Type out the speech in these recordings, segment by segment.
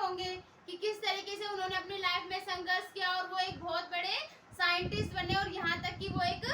होंगे कि किस तरीके से उन्होंने अपनी लाइफ में संघर्ष किया और वो एक बहुत बड़े साइंटिस्ट बने और यहाँ तक कि वो एक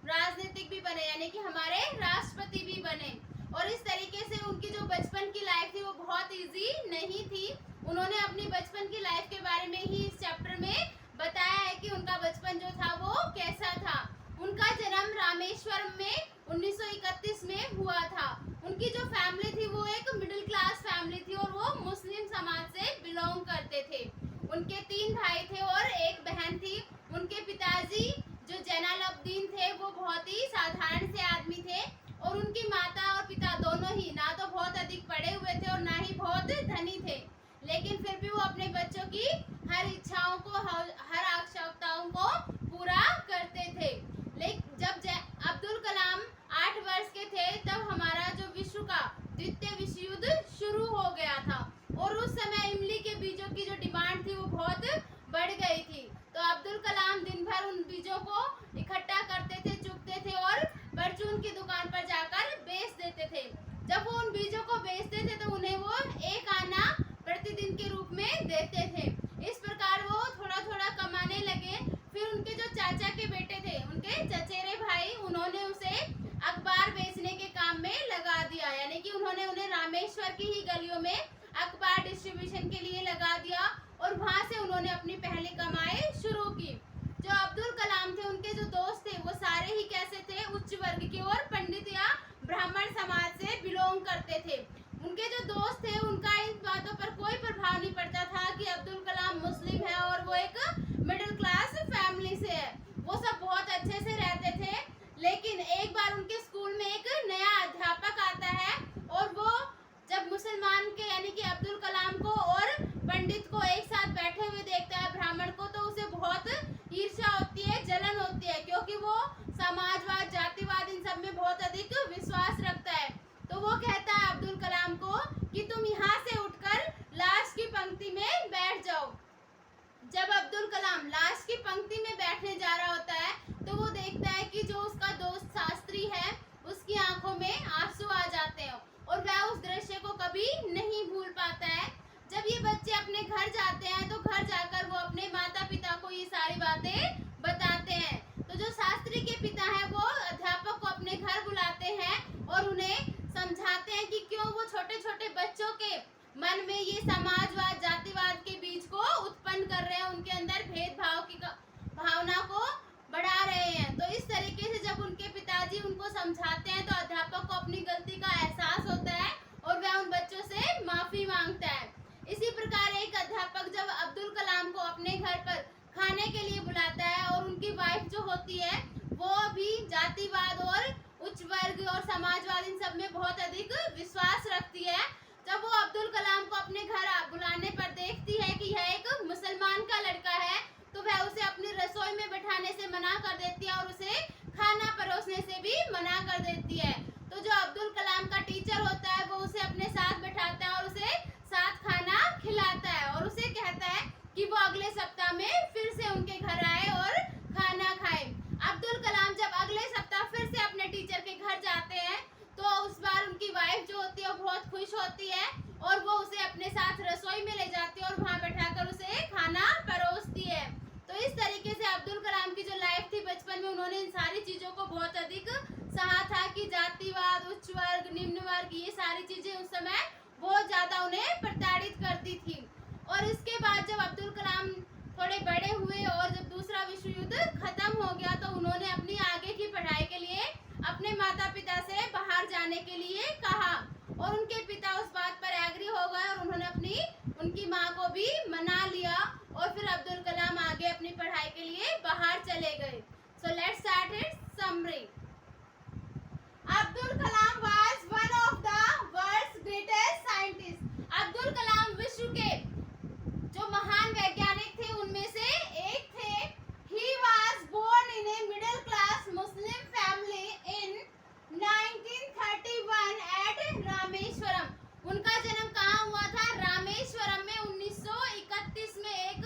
राजनीतिक भी बने, यानी कि हमारे राष्ट्रपति भी बने। और इस तरीके से उनकी जो बचपन की लाइफ थी वो बहुत इजी नहीं थी। उन्होंने अपनी बचपन की लाइफ के बारे में ही इस चैप्टर में बताया है कि उनका बचपन जो था वो कैसा था। उनका जन्म रामेश्वरम में 1931 में हुआ था। उनकी जो फैमिली थी वो एक मिडिल क्लास फैमिली थी और वो मुस्लिम समाज से बिलोंग करते थे। उनके 3 भाई थे और एक बहन थी। उनके पिताजी जो जैनालब्दीन थे वो बहुत ही साधारण से आदमी थे और उनकी माता और पिता दोनों ही ना तो बहुत अधिक पढ़े हुए थे और ना ही बहुत धनी थे, लेकिन फिर भी वो अपने बच्चों की हर इच्छाओं को, हर आवश्यकताओं को पूरा करते थे। लेकिन जब अब्दुल कलाम 8 वर्ष के थे तब हमारा जो विश्व का द्वितीय विश्व युद्ध शुरू हो गया था और उस समय इमली के बीजों की जो डिमांड थी वो बहुत बढ़ गई थी। तो अब्दुल कलाम दिन भर उन बीजों को इकट्ठा करते थे, चुगते थे और परचून की दुकान पर जाकर बेच देते थे। जब वो उन बीजों को बेचते थे तो उन्हें वो 1 आना प्रतिदिन के रूप में देते थे। इस प्रकार वो थोड़ा थोड़ा कमाने लगे। फिर उनके जो चाचा के बेटे थे, उनके चचेरे भाई, उन्होंने उसे अखबार बेचने के काम में लगा दिया, यानी कि उन्होंने उन्हें रामेश्वर की ही गलियों में अखबार डिस्ट्रीब्यूशन के लिए लगा दिया और वहां से उन्होंने अपनी पहली कमाई शुरू की। जो अब्दुल कलाम थे उनके जो दोस्त थे वो सारे ही कैसे थे, उच्च वर्ग के और पंडित या ब्राह्मण समाज से बिलोंग करते थे। उनके जो दोस्त थे उनका इन बातों पर कोई प्रभाव नहीं पड़ता था कि अब्दुल कलाम मुस्लिम है और वो एक मिडिल क्लास फैमिली से है। वो सब बहुत अच्छे से रहते थे। लेकिन एक बार उनके स्कूल में एक नया अध्यापक आता है और वो जब मुसलमान के यानी कि अब्दुल कलाम को और पंडित को एक साथ बैठे हुए देखता है, ब्राह्मण को, तो उसे बहुत ईर्ष्या होती है, जलन होती है, क्योंकि वो समाजवाद, जातिवाद इन सब में बहुत अधिक विश्वास रखता है। तो वो कहता है अब्दुल कलाम को कि तुम यहाँ से उठकर लास्ट की पंक्ति में बैठ जाओ। जब अब्दुल कलाम लास्ट की पंक्ति में बैठने जा रहा होता है तो वो देखता है कि जो उसका दोस्त शास्त्री है उसकी आंखों में आंसू आ जाते हैं और वह उस दृश्य को कभी नहीं भूल पाता है। जब ये बच्चे अपने घर जाते हैं तो घर जाकर वो अपने माता पिता को ये सारी बातें बताते हैं। तो जो शास्त्री के पिता हैं वो अध्यापक को अपने घर बुलाते हैं और उन्हें समझाते हैं कि क्यों वो छोटे छोटे बच्चों के मन में ये समाजवाद, जातिवाद के बीज को उत्पन्न कर रहे हैं, उनके अंदर भेदभाव की भावना को बढ़ा रहे हैं। तो इस तरीके से जब उनके पिताजी उनको समझाते हैं तो अध्यापक को अपनी गलती का एहसास होता है और वह उन बच्चों से माफी मांगता है। इसी प्रकार एक अध्यापक जब अब्दुल कलाम को अपने घर पर खाने के लिए बुलाता है और उनकी वाइफ जो होती है वो भी जातिवाद और उच्च वर्ग और समाजवाद इन सब में बहुत अधिक विश्वास रखती है। जब वो अब्दुल कलाम को अपने घर बुलाने पर देखती है कि यह एक मुसलमान का लड़का है तो वह उसे अपनी रसोई में बैठाने से मना कर देती है और उसे खाना परोसने से भी मना कर देती है। तो जो अब्दुल कलाम का टीचर होता है वो उसे अपने साथ बैठाता है और उसे साथ खाना खिलाता है और उसे कहता है कि वो अगले सप्ताह में फिर से उनके घर आए और खाना खाए। अब्दुल कलाम जब अगले सप्ताह फिर से अपने टीचर के घर जाते हैं तो उस बार उनकी वाइफ जो होती है वो बहुत खुश होती है और वो उसे अपने साथ रसोई में ले जाती है और वहां बैठाकर उसे खाना परोसती है। तो इस तरीके से अब्दुल कलाम की जो लाइफ थी बचपन में उन्होंने इन सारी चीजों को बहुत अधिक सहा था कि जातिवाद, उच्च वर्ग, निम्न वर्ग, ये सारी चीजें उस समय बहुत ज्यादा उन्हें प्रताड़ित करती थी। और इसके बाद जब अब्दुल कलाम थोड़े बड़े हुए और जब दूसरा विश्व युद्ध खत्म हो गया तो उन्होंने अपनी आगे की पढ़ाई के लिए अपने माता पिता से बाहर जाने के लिए कहा और उनके पिता उस बात पर एग्री हो गए और उन्होंने उनकी माँ को भी मना लिया और फिर अब्दुल कलाम आगे अपनी पढ़ाई के लिए बाहर चले गए। So let's start its summary. Abdul Kalam was one of the world's greatest scientist. Abdul Kalam विश्व के जो महान वैज्ञानिक थे उनमें से एक थे। He was born in a middle class Muslim family in 1931 at Rameshwaram. उनका जन्म कहाँ हुआ था? रामेश्वरम में 1931 में एक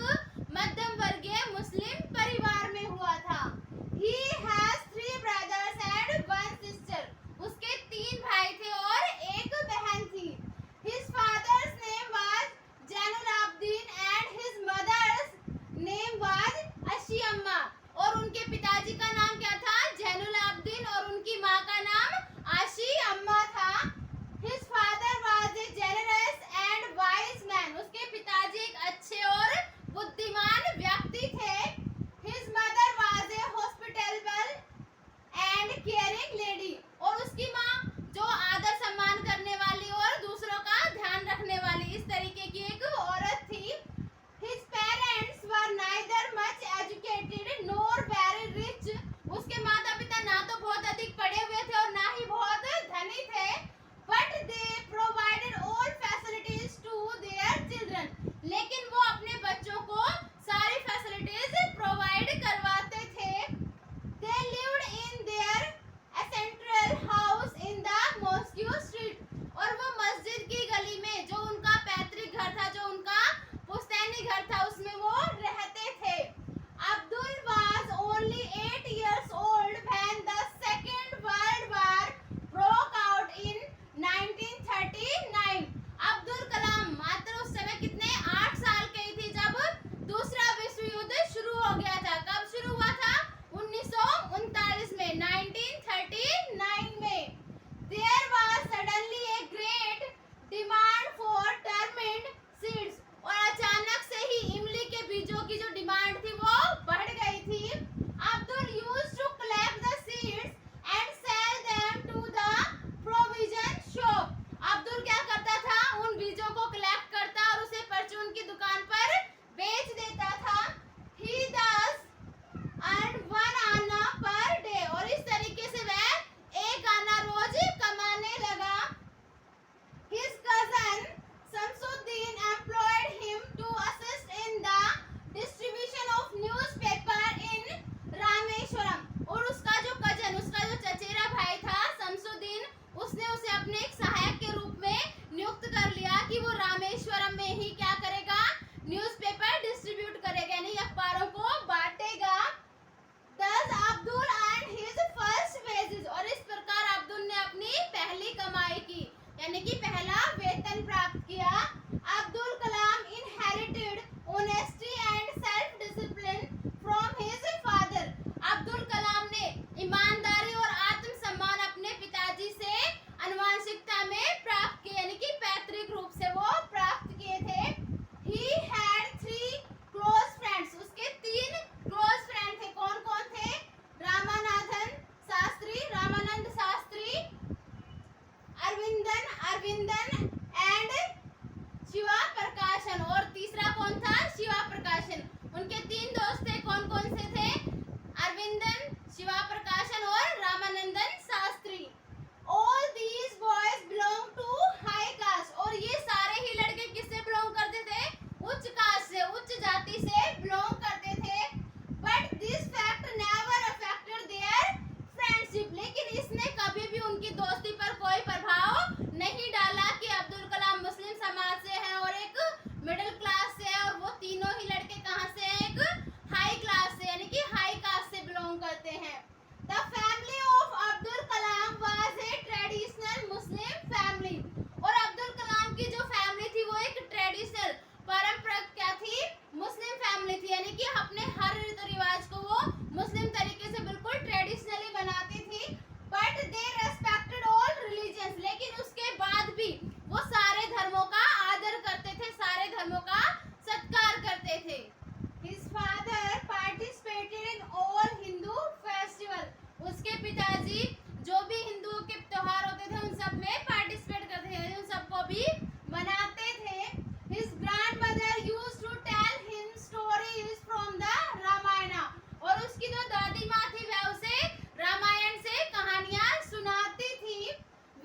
कि अपने हर रीति रिवाज को वो मुस्लिम तरीके से बिल्कुल ट्रेडिशनली बनाती थी, but they respected all religions, लेकिन उसके बाद भी वो सारे धर्मों का आदर करते थे, सारे धर्मों का सत्कार करते थे। His father participated in all Hindu festival, उसके पिताजी जो भी हिंदुओं के त्योहार होते थे उन सब में पार्टिसिपेट करते थे, उन सबको भी मनाते थे। His grandmother used to tell him stories from the Ramayana, और उसकी जो दादी माँ थी वह उसे रामायण से कहानियाँ सुनाती थी।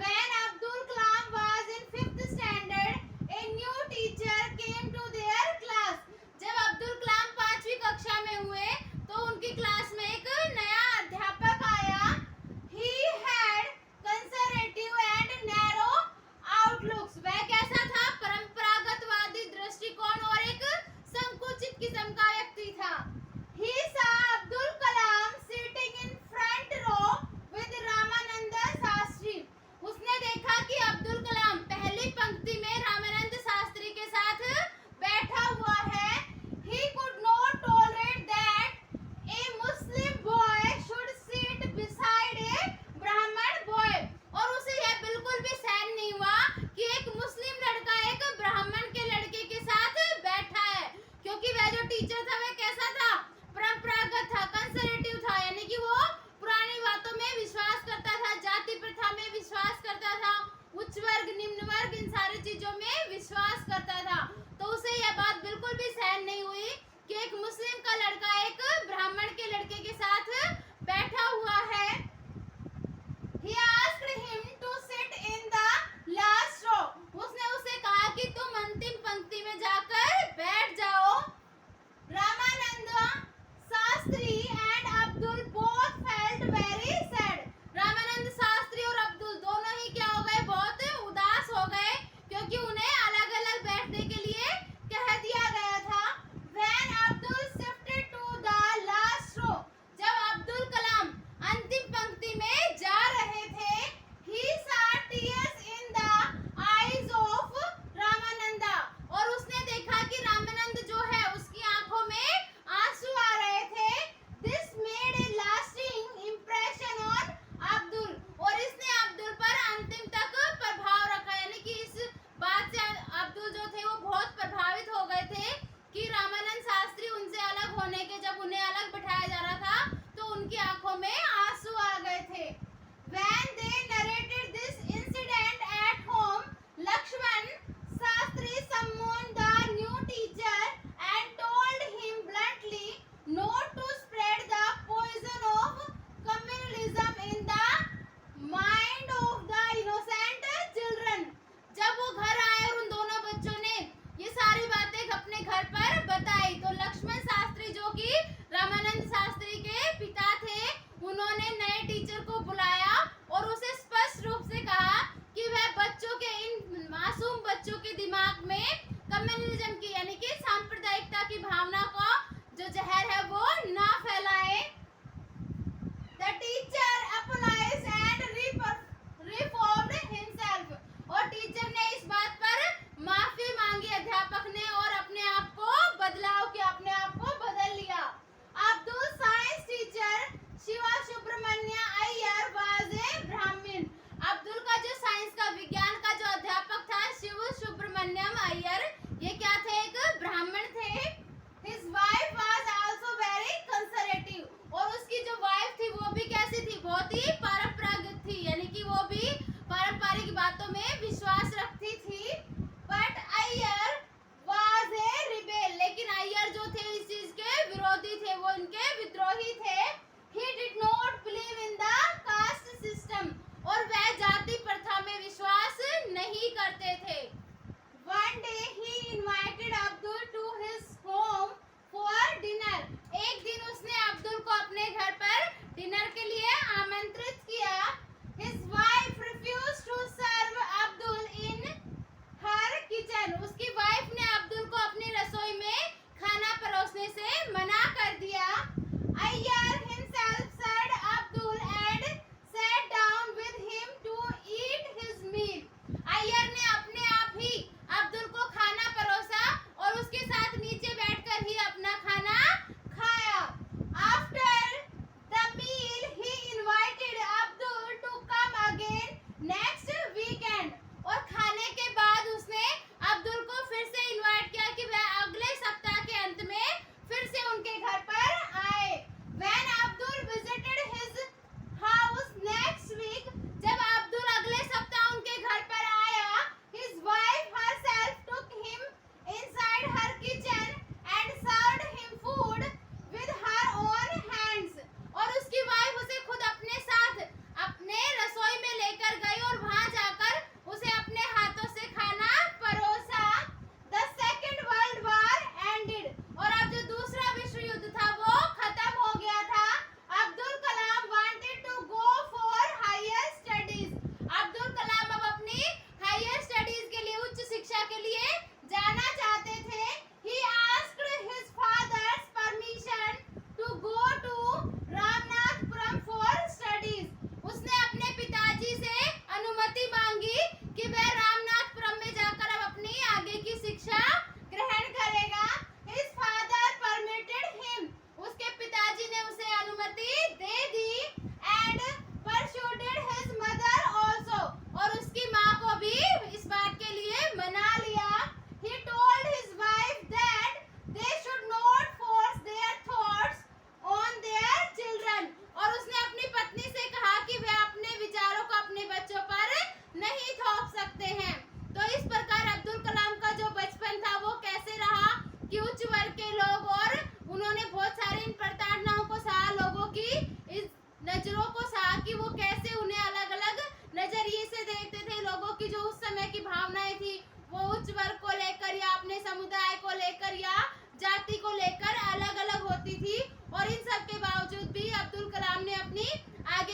When Abdul Kalam was in 5th standard, a new teacher came to their class. जब अब्दुल कलाम 5वीं कक्षा में हुए तो उनकी क्लास में एक नया अध्यापक आया। He had conservative and narrow outlooks. वह कैसा था? परंपरागतवादी दृष्टिकोण और एक संकुचित किस्म का व्यक्ति था। He saw Abdul Kalam sitting in front row with Ramananda Shastri. उसने देखा कि अब्दुल कलाम पहली पंक्ति में रामानंद शास्त्री के साथ बैठा हुआ है। He could not tolerate that a Muslim boy should sit beside a Brahman boy. और उसे यह बिल्कुल भी सहन नहीं हुआ कि एक मुस्लिम लड़का एक ब्राह्मण के लड़के के साथ बैठा है, क्योंकि वह जो टीचर था वह कैसा था? परंपरागत था, कंजर्वेटिव था, यानी कि वो पुरानी बातों में विश्वास करता था, जाति प्रथा में विश्वास करता था, उच्च वर्ग निम्न वर्ग इन सारी चीजों में विश्वास करता था। तो उसे यह बात बिल्कुल भी सहन नहीं हुई कि एक मुस्लिम का लड़का एक ब्राह्मण के लड़के के साथ बैठा हुआ है। He asked him to sit in the last row. उसने उसे कहा कि तुम अंतिम पंक्ति में जाकर बैठ जाओ।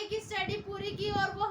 की स्टडी पूरी की और वो